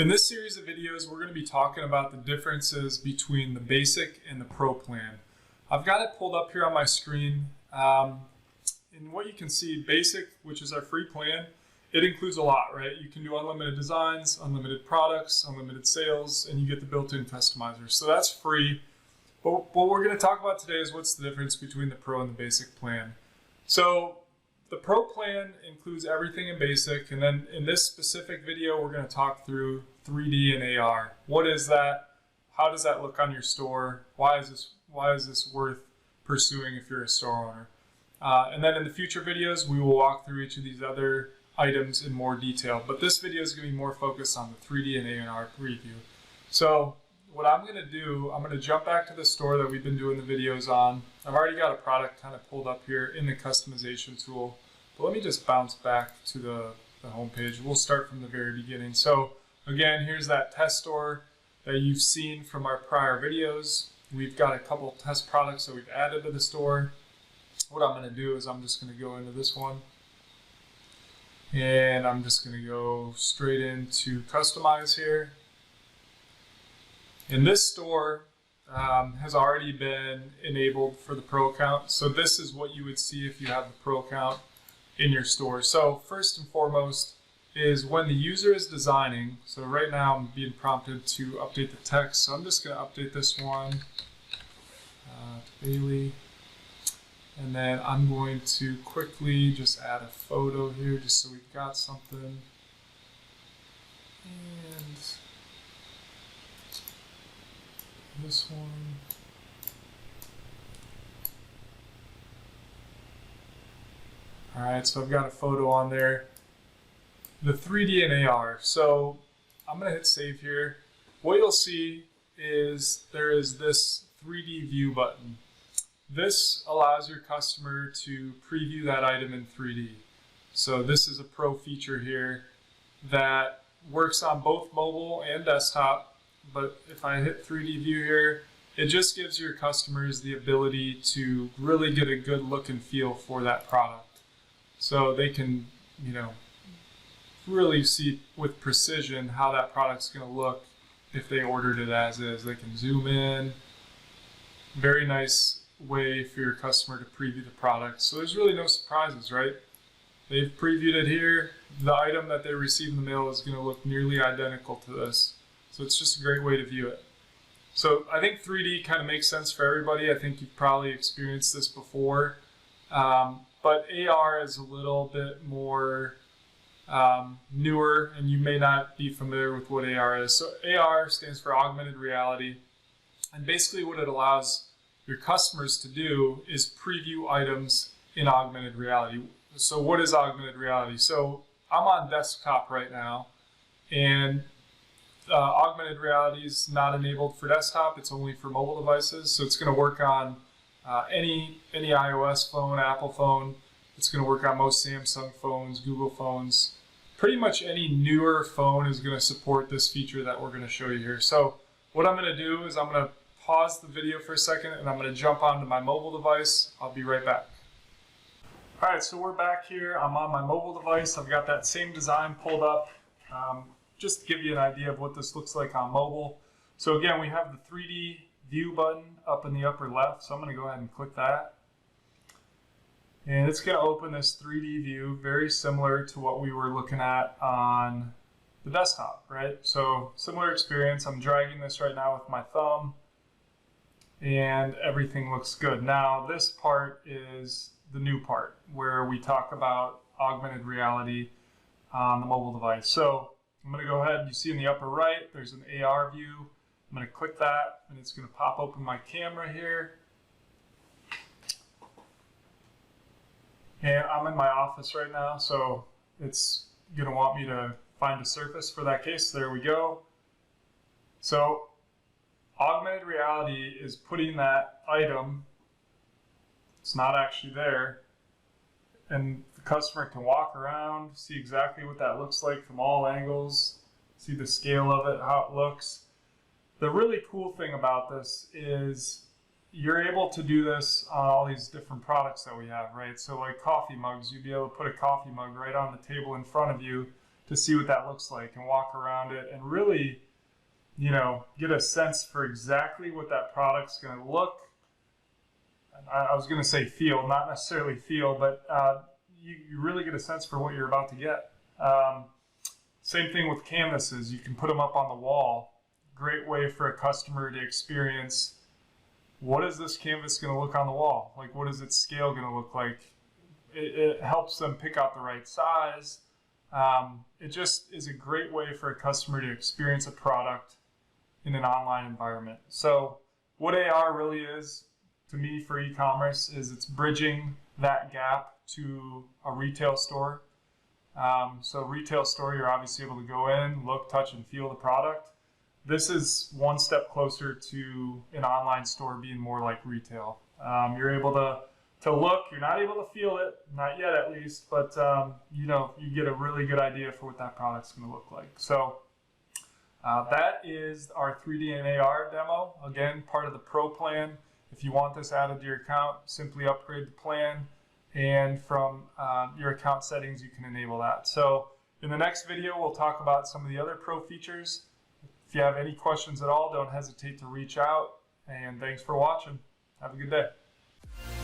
In this series of videos, we're going to be talking about the differences between the basic and the pro plan. I've got it pulled up here on my screen. And what you can see, basic, which is our free plan, it includes a lot, right? You can do unlimited designs, unlimited products, unlimited sales, and you get the built-in customizer. So that's free. But what we're going to talk about today is what's the difference between the pro and the basic plan. So the pro plan includes everything in basic, and then in this specific video, we're going to talk through 3D and AR. What is that? How does that look on your store? Why is this worth pursuing if you're a store owner? And then in the future videos, we will walk through each of these other items in more detail. But this video is going to be more focused on the 3D and AR preview. So what I'm going to do, I'm going to jump back to the store that we've been doing the videos on. I've already got a product kind of pulled up here in the customization tool. But let me just bounce back to the home page. We'll start from the very beginning. So again, here's that test store that you've seen from our prior videos. We've got a couple of test products that we've added to the store. What I'm going to do is I'm just going to go into this one. And I'm just going to go straight into customize here. And this store has already been enabled for the pro account. So this is what you would see if you have the pro account in your store. So first and foremost is when the user is designing. So right now I'm being prompted to update the text. So I'm just going to update this one to Bailey. And then I'm going to quickly just add a photo here just so we've got something. And this one. Alright, so I've got a photo on there. The 3D and AR. So I'm going to hit save here. What you'll see is there is this 3D view button. This allows your customer to preview that item in 3D. So this is a pro feature here that works on both mobile and desktop. But if I hit 3D view here, it just gives your customers the ability to really get a good look and feel for that product. So they can, really see with precision how that product's going to look if they ordered it as is. They can zoom in. Very nice way for your customer to preview the product. So there's really no surprises, right? They've previewed it here. The item that they receive in the mail is going to look nearly identical to this. So it's just a great way to view it. So I think 3D kind of makes sense for everybody. I think you've probably experienced this before. But AR is a little bit more newer, and you may not be familiar with what AR is. So AR stands for Augmented Reality. And basically what it allows your customers to do is preview items in augmented reality. So what is augmented reality? So I'm on desktop right now, and augmented reality is not enabled for desktop. It's only for mobile devices. So it's going to work on any iOS phone, Apple phone. It's going to work on most Samsung phones, Google phones. Pretty much any newer phone is going to support this feature that we're going to show you here. So what I'm going to do is I'm going to pause the video for a second, and I'm going to jump onto my mobile device. I'll be right back. All right, so we're back here. I'm on my mobile device. I've got that same design pulled up. Just to give you an idea of what this looks like on mobile. So again, we have the 3D view button up in the upper left. So I'm going to go ahead and click that. And it's going to open this 3D view, very similar to what we were looking at on the desktop, right? So similar experience. I'm dragging this right now with my thumb, and everything looks good. Now this part is the new part where we talk about augmented reality on the mobile device. So I'm going to go ahead, you see in the upper right, there's an AR view. I'm going to click that, and it's going to pop open my camera here. And I'm in my office right now, so it's going to want me to find a surface for that case. There we go. So augmented reality is putting that item, it's not actually there, and the customer can walk around, see exactly what that looks like from all angles, see the scale of it, how it looks. The really cool thing about this is you're able to do this on all these different products that we have, right? So like coffee mugs, you'd be able to put a coffee mug right on the table in front of you, to see what that looks like and walk around it and really, get a sense for exactly what that product's going to look. I was going to say feel, not necessarily feel, but you really get a sense for what you're about to get. Same thing with canvases. You can put them up on the wall. Great way for a customer to experience, what is this canvas going to look on the wall? Like, what is its scale going to look like? It helps them pick out the right size. It just is a great way for a customer to experience a product in an online environment. So what AR really is to me for e-commerce is it's bridging that gap to a retail store. So retail store, you're obviously able to go in, look, touch, and feel the product. This is one step closer to an online store being more like retail. You're able to look, you're not able to feel it, not yet at least, but you get a really good idea for what that product's going to look like. So that is our 3D and AR demo. Again, part of the Pro plan. If you want this added to your account, simply upgrade the plan, and from your account settings, you can enable that. So in the next video, we'll talk about some of the other Pro features. If you have any questions at all, don't hesitate to reach out, and thanks for watching. Have a good day.